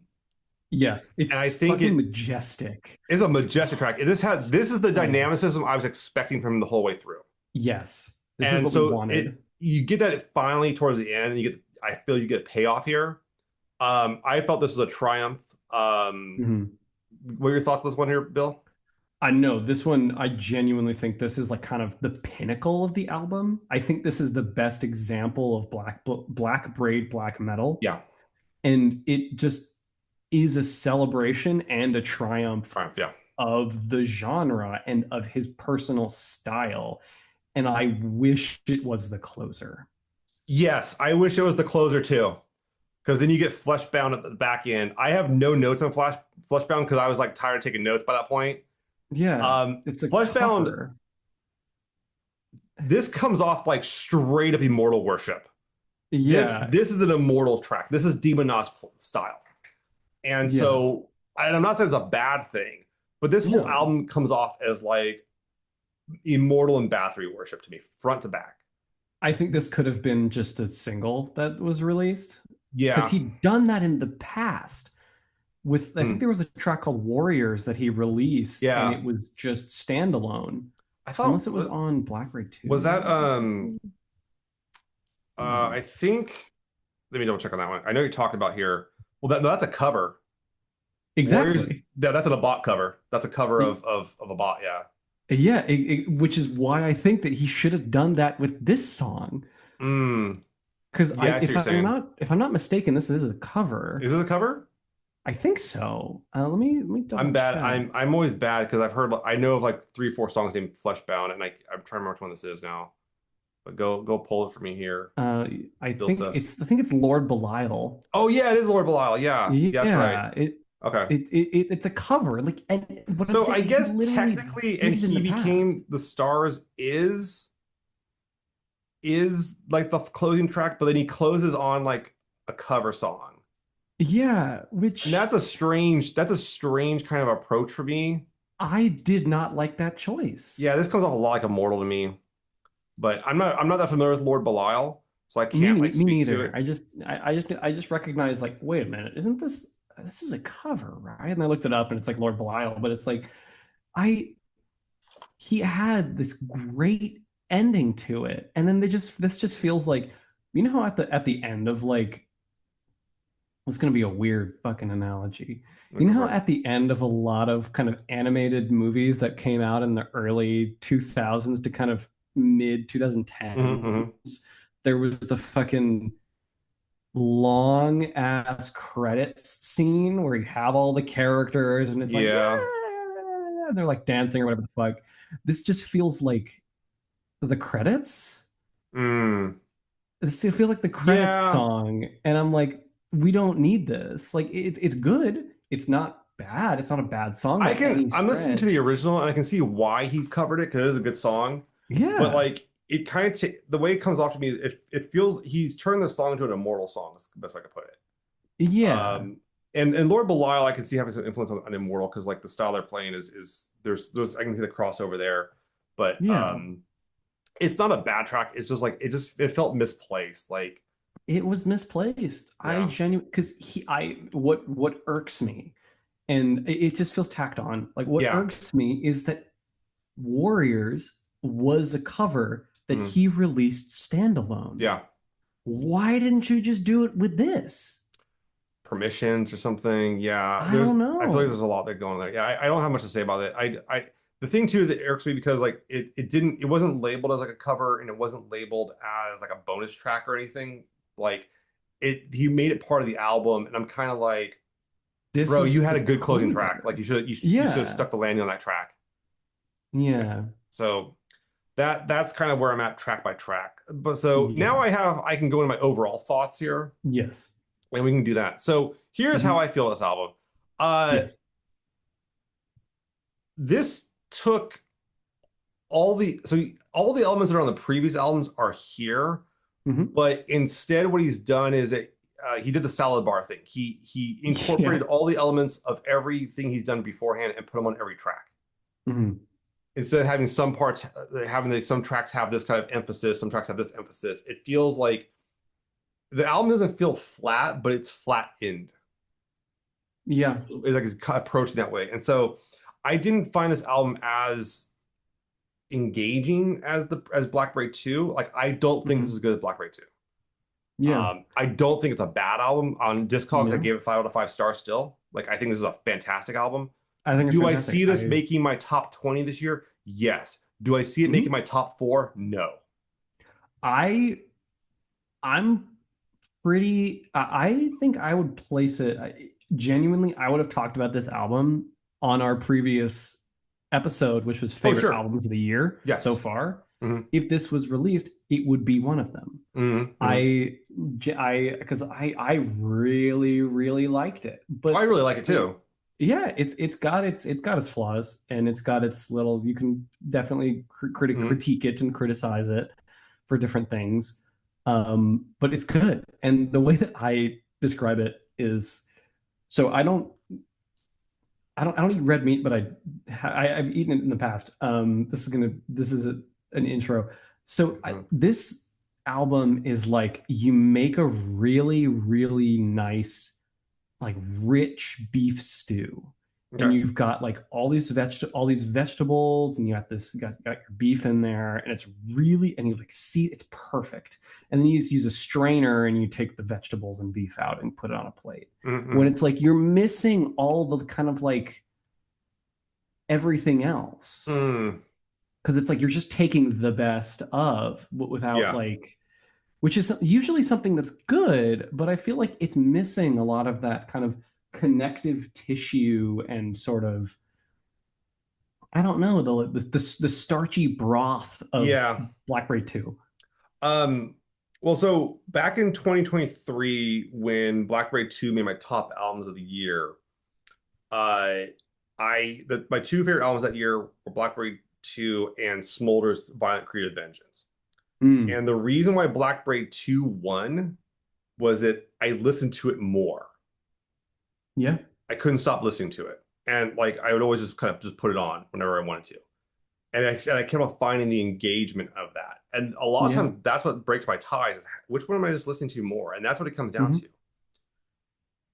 yes, and I it's think fucking it majestic. is a majestic track. This is the Oh, dynamicism I was expecting from him the whole way through. yes, this is And what we so it wanted. you get that finally towards the end, and I feel you get a payoff here. I felt this was a triumph. Mhm. What are your thoughts on this one here, Bill? I know this one, I genuinely think this is like kind of the pinnacle of the album. I think this is the best example of black braid black metal. Yeah, And it just is a celebration and a triumph triumph. Yeah. of the genre and of his personal style. And I wish it was the closer. Yes, I wish it was the closer too, because then you get Fleshbound at the back end. I have no notes on Fleshbound because I was like tired of taking notes by that point. Yeah, it's a Fleshbound, cover. this comes off like straight up immortal worship. Yeah, This is an immortal track. This is Demonos style. And yeah. so, and I'm not saying it's a bad thing, but this whole No, album comes off as like immortal and Bathory worship to me, front to back. I think this could have been just a single that was released because Yeah. he'd done that in the past with, I think Hmm. there was a track called Warriors that he released and Yeah. it was just standalone. I Unless thought it was on Blackbraid was that 2. Hmm. I think let me double check on that one. I know you're talking about here. Well, that's a cover. Warriors. Exactly. That's a bot cover. That's a cover Y- of a bot. Yeah. Yeah, which is why I think that he should have done that with this song. Mm. Because Yeah, I see what you're saying. if I'm not mistaken, this is a cover. Is this a cover? I think so. Let me I'm double bad. check. I'm always bad because I know of like 3 or 4 songs named Fleshbound, and I'm trying to remember which one this is now. But go pull it for me here, Uh, Bill Seth. I think it's Lord Belial. Oh yeah, it is Lord Belial. Yeah, that's right. Yeah, Okay. it's a cover. Like, and what I'm So saying, I he guess literally technically, did and it in he the past. became the stars is is like the closing track, but then he closes on like a cover song. Yeah, And which that's a strange kind of approach for me. I did not like that Yeah, choice. this comes off a lot like Immortal to me, but I'm not that familiar with Lord Belial, so I can't like Me speak to neither. it. I just recognized like, wait a minute, isn't this is a cover, right? And I looked it up and it's like Lord Belial, but it's like I he had this great ending to it. And then this just feels like, you know how at the end of like, it's going to be a weird fucking analogy. You Go know how for it. at the end of a lot of kind of animated movies that came out in the early 2000s to kind of mid Hmm, 2010s, hmm. there was the fucking long ass credits scene where you have all the characters and it's like, Yeah. yeah, and they're like dancing or whatever the fuck. This just feels like the credits. Mm. It feels like the credits Yeah. song, and I'm like, we don't need this. Like, it's good. It's not bad. It's not a bad song by any I'm listening to the stretch. original and I can see why he covered it because it is a good song. But Yeah, like it kind of the way it comes off to me, it feels he's turned the song into an immortal song. That's the best way I could put it. yeah, Um, and Lord Belial, I can see having some influence on Immortal because like the style they're playing is there's I can see the crossover there, but yeah. it's not a bad track. It's just like it felt misplaced. Like It was misplaced. I yeah, genuinely because what irks me, and it just feels tacked on. Like what yeah, irks me is that Warriors was a cover that mm, he released standalone. yeah. Why didn't you just do it with this? Permissions or something. Yeah, I don't I feel like there's know. a lot that going on there. Yeah, I don't have much to say about it. The thing too is it irks me because like it wasn't labeled as like a cover and it wasn't labeled as like a bonus track or anything. Like it he made it part of the album and I'm kind of like, This bro, you is had the a good closing point track. of Like it. you should have Yeah. stuck the landing on that track. Yeah. So that's kind of where I'm at track by track. But so now Yeah. I can go into my overall thoughts here Yes. and we can do that. So here's how Hmm. I feel this album. Uh Yes. this took all the elements that are on the previous albums are here, Hmm. but instead what he's done is he did the salad bar thing. He Yeah. incorporated all the elements of everything he's done beforehand and put them on every track. Hmm. Instead of having some parts some tracks have this kind of emphasis, some tracks have this emphasis. It feels like the album doesn't feel flat, but it's flat end. Yeah. It's like it's approaching that way, and so I didn't find this album as engaging as the as Blackbraid 2. Like I don't think this is Hmm. as good as Blackbraid 2. Yeah. I don't think it's a bad album. On Discogs, I No. gave it 5 out of 5 stars still. Like I think this is a fantastic album. I think it's Do I see fantastic. this making my top 20 this year? Yes. Do I see it making Mhm. my top 4? No. I I'm pretty I think I would place it genuinely I would have talked about this album on our previous episode, which was Oh, favorite sure. albums of the year so Yes. far. Hmm, If this was released, it would be one of them. hmm, hmm. Because I really liked it, I but really like it I mean, too. yeah, it's got its flaws and it's got its little. You can definitely Hmm. critique it and criticize it for different things, but it's good. And the way that I describe it is, so I don't eat red meat, but I've eaten it in the past. This is an intro. So Hmm. this album is like you make a really nice like rich beef stew, and Okay. you've got like all these vegetables, and got your beef in there, and it's really and you like see it's perfect. And then you just use a strainer and you take the vegetables and beef out and put it on a plate. When Hmm, it's like you're missing all of the kind of like everything else hmm. because it's like you're just taking the best of without Yeah. like which is usually something that's good, but I feel like it's missing a lot of that kind of connective tissue and sort of I don't know the starchy broth of Yeah. Blackberry 2. Um, well, so back in 2023, when Blackbraid 2 made my top albums of the year, uh, my two favorite albums that year were Blackbraid 2 and Smolder's Violent Creative Vengeance. Mm. And the reason why Blackbraid 2 won was that I listened to it more. Yeah. I couldn't stop listening to it. And like I would always just kind of just put it on whenever I wanted to. And I kept on finding the engagement of that. And a lot of Yeah. times that's what breaks my ties is which one am I just listening to more? And that's what it comes down Hmm. to.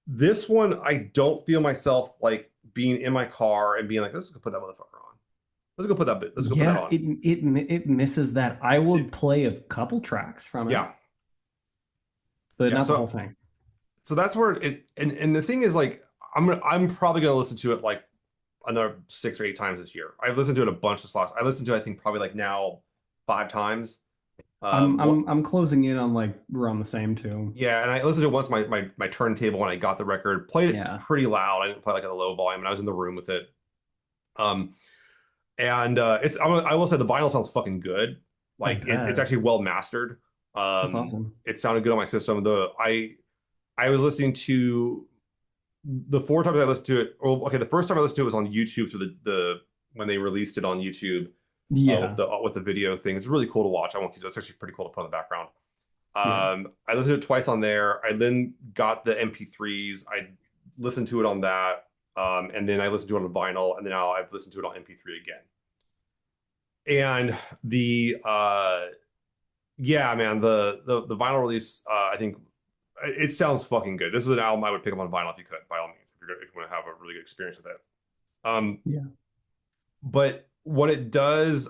This one, I don't feel myself like being in my car and being like, let's go put that motherfucker on. Let's go put that Yeah, on. it misses that. I will It, play a couple tracks from it, yeah. but Yeah. not the whole So thing. so that's where it and the thing is like I'm probably gonna listen to it like another 6 or 8 times this year. I've listened to it a bunch of slots. I listened to it, I think probably like now 5 times. What I'm closing in on like we're on the same too. Yeah, and I listened to it once my turntable when I got the record, played it Yeah, pretty loud. I didn't play like at a low volume, and I was in the room with it. Um, and I will say the vinyl sounds fucking good. I Like it's bet. actually well mastered. That's awesome. It sounded good on my system. The I was listening to the 4 times I listened to it. Well, okay, the first time I listened to it was on YouTube through the when they released it on YouTube Yeah, with the video thing. It's really cool to watch. I won't keep. It's actually pretty cool to put in the background. yeah. I listened to it twice on there. I then got the MP3s. I listened to it on that, and then I listened to it on vinyl, and then now I've listened to it on MP3 again. And yeah, man, the vinyl release, I think it sounds fucking good. This is an album I would pick up on vinyl if you could, by all means, if you want to have a really good experience with it. Um, Yeah. but what it does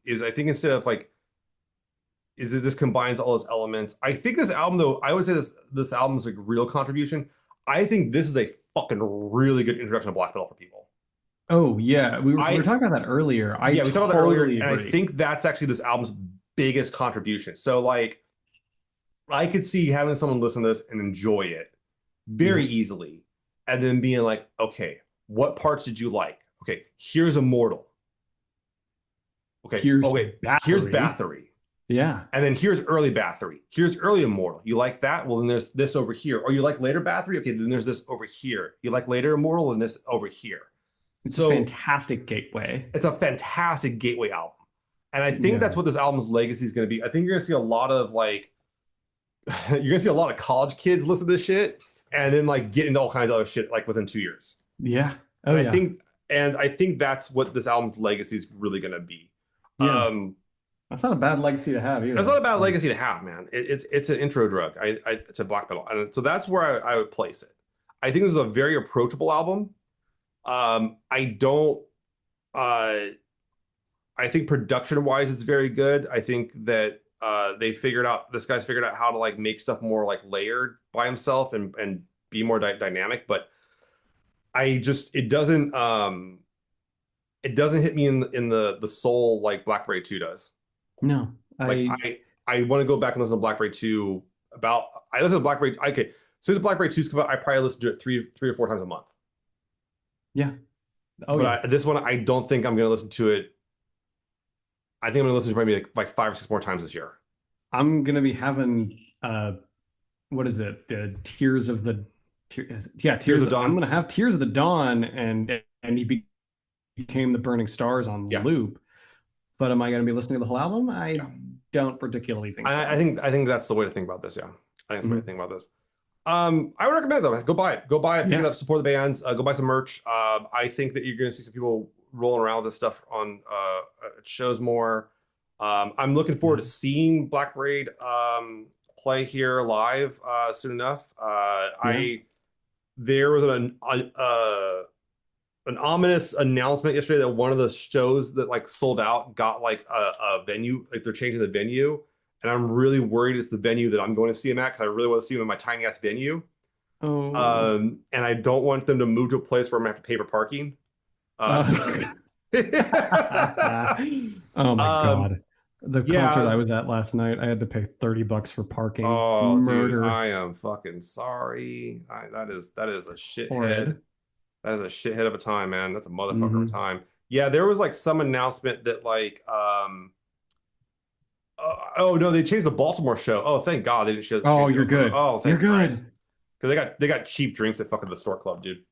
is I think instead of like is that this combines all those elements. I think this album, though, I would say this album's like real contribution. I think this is a fucking really good introduction to black metal for people. Oh yeah, we were I talking about that earlier. I Yeah, we talked about that earlier, totally and I agree. think that's actually this album's biggest contribution. So like I could see having someone listen to this and enjoy it very Yeah. easily, and then being like, okay, what parts did you like? Okay, here's Immortal. Okay, oh Here's wait, here's Bathory. Bathory. Yeah. And then here's early Bathory. Here's early Immortal. You like that? Well, then there's this over here. Or you like later Bathory? Okay, then there's this over here. You like later Immortal and this over here. It's a So fantastic gateway. it's a fantastic gateway album. And I think Yeah. that's what this album's legacy is going to be. I think you're going to see a lot of like, you're going to see a lot of college kids listen to this shit and then like get into all kinds of other shit like within 2 years. Yeah. Oh And yeah. I think that's what this album's legacy is really going to be. Yeah. Um, That's not a bad legacy to have That's not either. a bad Like, legacy to have, man. It's an intro drug. It's a black metal, and so that's where I would place it. I think this is a very approachable album. I don't. I think production wise, it's very good. I think that this guy's figured out how to like make stuff more like layered by himself and be more dynamic. But I just it doesn't hit me in the soul like Blackbraid 2 does. no, Like I want to go back and listen to Blackbraid 2 about I listen to Blackbraid okay. Since Blackbraid 2's come out, I probably listen to it three or 4 times a month. yeah. Oh But yeah. this one I don't think I'm gonna listen to it. I think I'm gonna listen to it maybe like 5 or 6 more times this year. I'm gonna be having what is it? The Tears of the yeah, Tears Tears. of I'm Dawn. gonna have Tears of the Dawn, and he became the Burning Stars on Yeah. loop. But am I gonna be listening to the whole album? I Yeah. don't particularly think I so. think that's the way to think about this, yeah. I think that's the way to Mhm. think about this. I would recommend it though, man. Go buy it. Go buy it, pick it up, Yes. support the bands, go buy some merch. I think that you're gonna see some people rolling around with this stuff on shows more. I'm looking forward Yeah. to seeing Black Braid play here live soon enough. Yeah. I There was an ominous announcement yesterday that one of the shows that like sold out got like a venue, like they're changing the venue, and I'm really worried it's the venue that I'm going to see him at because I really want to see him in my tiny ass venue. Oh. And I don't want them to move to a place where I'm gonna have to pay for parking. So Oh my um, God. The concert yeah. I was at last night, I had to pay $30 for parking. Oh, dude, Murder. I am fucking sorry. That is a shithead. Horrid. That is a shithead of a time, man. That's a motherfucker of a Hmm. time. Yeah, there was like some announcement that like oh no, they changed the Baltimore show. Oh, thank God they didn't Oh, change it you're over. good. Oh, You're thank Christ. good. Because they got cheap drinks at fucking the Store Club, dude.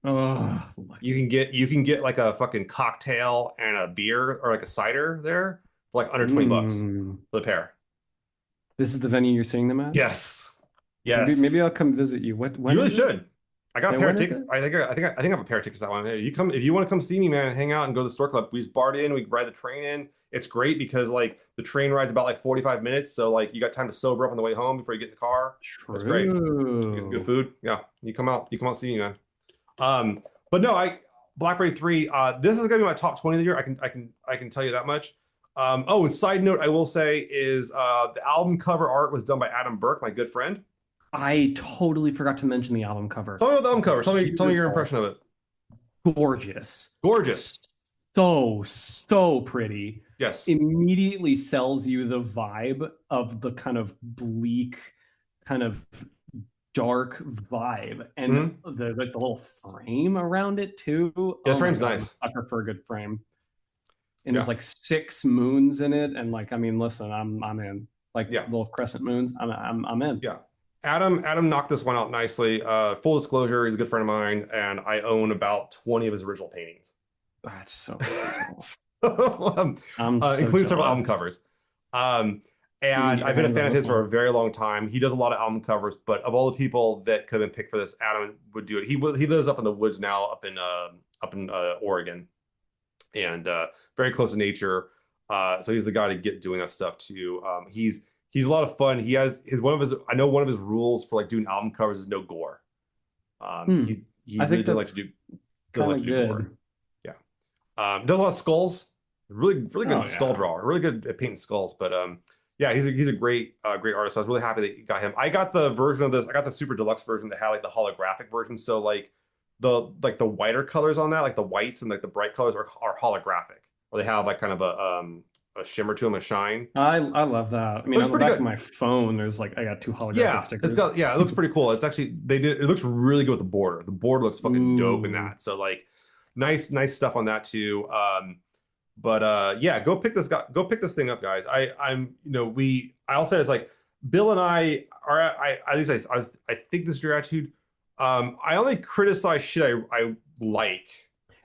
Oh, You lucky. can get like a fucking cocktail and a beer or like a cider there for like under 20 bucks Mm. for the pair. This is the venue you're seeing them at? Yes. Maybe Yes. I'll come visit you. You When really is it? should. I got a Yeah, pair of when is tickets. it? I have a pair of tickets that one. Hey, you come if you want to come see me, man, hang out and go to the store club. We just barred in, we ride the train in. It's great because like the train ride's about like 45 minutes. So like you got time to sober up on the way home before you get in the car. It's great. You get some good True. food. Yeah. You come out see me, man. Um, but no, I Blackbraid 3, this is gonna be my top 20 of the year. I can tell you that much. Oh, and side note I will say is the album cover art was done by Adam Burke, my good friend. I totally forgot to mention the album cover. Tell me about the album cover. Tell me your Beautiful. impression of it. Gorgeous. Gorgeous. So pretty. Yes. Immediately sells you the vibe of the kind of bleak, kind of dark vibe, and Hmm. the like the little frame around it too. Yeah, the Oh my frame's God, I'm a nice. sucker for a good frame. And there's Yeah. like 6 moons in it, and like I mean, listen, I'm in. Like Yeah. little crescent moons. I'm in. Yeah. Adam knocked this one out nicely. Full disclosure, he's a good friend of mine, and I own about 20 of his original paintings. That's so cool. So, I'm so including several album jealous. covers. Um, So we can and get your I've been a hands fan on of this his for a one. very long time. He does a lot of album covers, but of all the people that could have been picked for this, Adam would do it. He lives up in the woods now, up in Oregon, and very close to nature. So he's the guy to get doing that stuff too. He's a lot of fun. He has his one of his I know one of his rules for like doing album covers is no gore. Hmm. He I really think didn't like to that's do doesn't kind like of to do gore. good. Yeah. Does a lot of skulls. Really Oh good skull yeah. drawer. Really good at painting skulls. But yeah, he's a great great artist. So I was really happy that you got him. I got the version of this. I got the super deluxe version that had like the holographic version. So like the whiter colors on that, like the whites and like the bright colors are holographic, or they have like kind of a shimmer to them, a shine. I love that. I It mean, looks on the pretty back of good. my phone, there's like I got 2 holographic stickers. It looks pretty cool. It's actually they did it looks really good with the border. The border looks fucking dope in Ooh. that. So like nice stuff on that too. But yeah, go pick this thing up, guys. I'm you know, I'll say it's like Bill and I are I at least I think this is your attitude. I only criticize shit I like.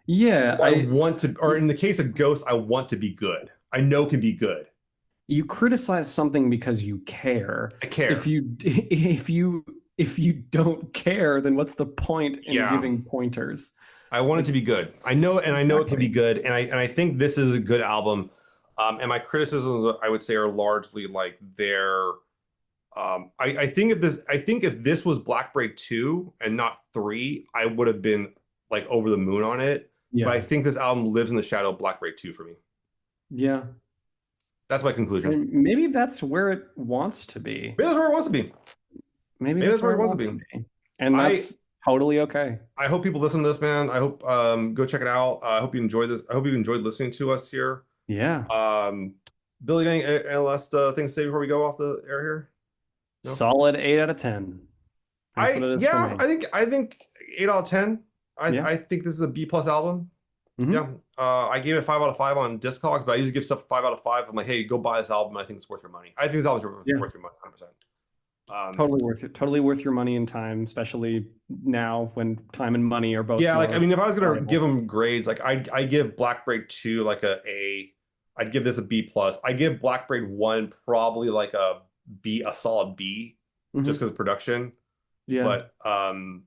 Yeah, Or I want to, or in the case of Ghost, I want to be good. I know can be good. you criticize something because you care. I If care. you don't care, then what's the point in Yeah. giving pointers? I want it Like to be good. I know it can be exactly. good, and I think this is a good album. And my criticisms, I would say, are largely like their. I think if this was Blackbraid 2 and not 3, I would have been like over the moon on it. But I Yeah. think this album lives in the shadow of Blackbraid 2 for me. Yeah. That's my conclusion. And maybe that's where it wants to be. Maybe that's where it wants to be. Maybe Maybe that's that's where where it it wants to wants to be. be. And I that's totally okay. I hope people listen to this, man. I hope go check it out. I hope you enjoyed this. I hope you enjoyed listening to us here. Yeah. Billy, any last things to say before we go off the air here? No. Solid 8 out of 10. That's what it is for me. I think 8 out of 10. Yeah. I think this is a B plus album. Yeah. Hmm. I gave it 5 out of 5 on Discogs, but I usually give stuff 5 out of 5. I'm like, hey, go buy this album. I think it's worth your money. I think this album's Yeah. worth your money, 100%. Totally worth it. Totally worth your money and time, especially now when time and money are both Yeah, like I more mean, if I was gonna give valuable. them grades, like I give Black Braid 2 like a A. I'd give this a B plus. I give Black Braid 1 probably like a B, a solid B, just Hmm. because of production. Yeah. But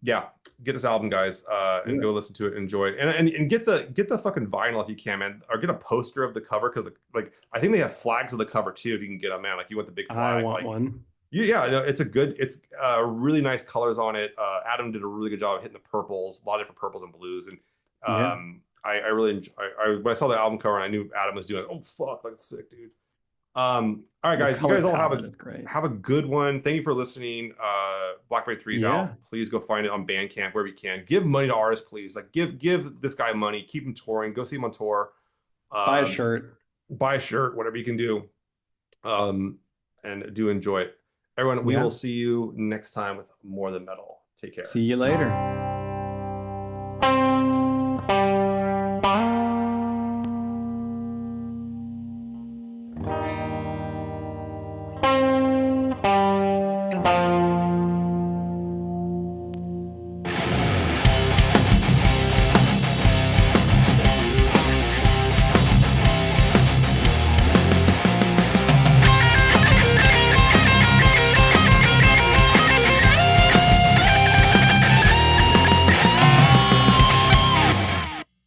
yeah, get this album, guys, and Yeah. go listen to it, enjoy it, and get the fucking vinyl if you can, man, or get a poster of the cover because like I think they have flags of the cover too if you can get them, man. Like you want the big I flag, want like one. yeah, no, it's really nice colors on it. Adam did a really good job of hitting the purples, a lot of different purples and blues, and Yeah. I really enjoy, when I saw the album cover and I knew Adam was doing it. Oh fuck, that's sick, dude. All right, The guys, you color guys all palette is great. have a good one. Thank you for listening. Blackberry 3 is Yeah. out. Please go find it on Bandcamp wherever you can. Give money to artists, please. Like give this guy money. Keep him touring. Go see him on tour. Buy a Um, shirt. buy a shirt, whatever you can do. And do enjoy it. Everyone, we will Yeah. see you next time with more than metal. Take care. See you later.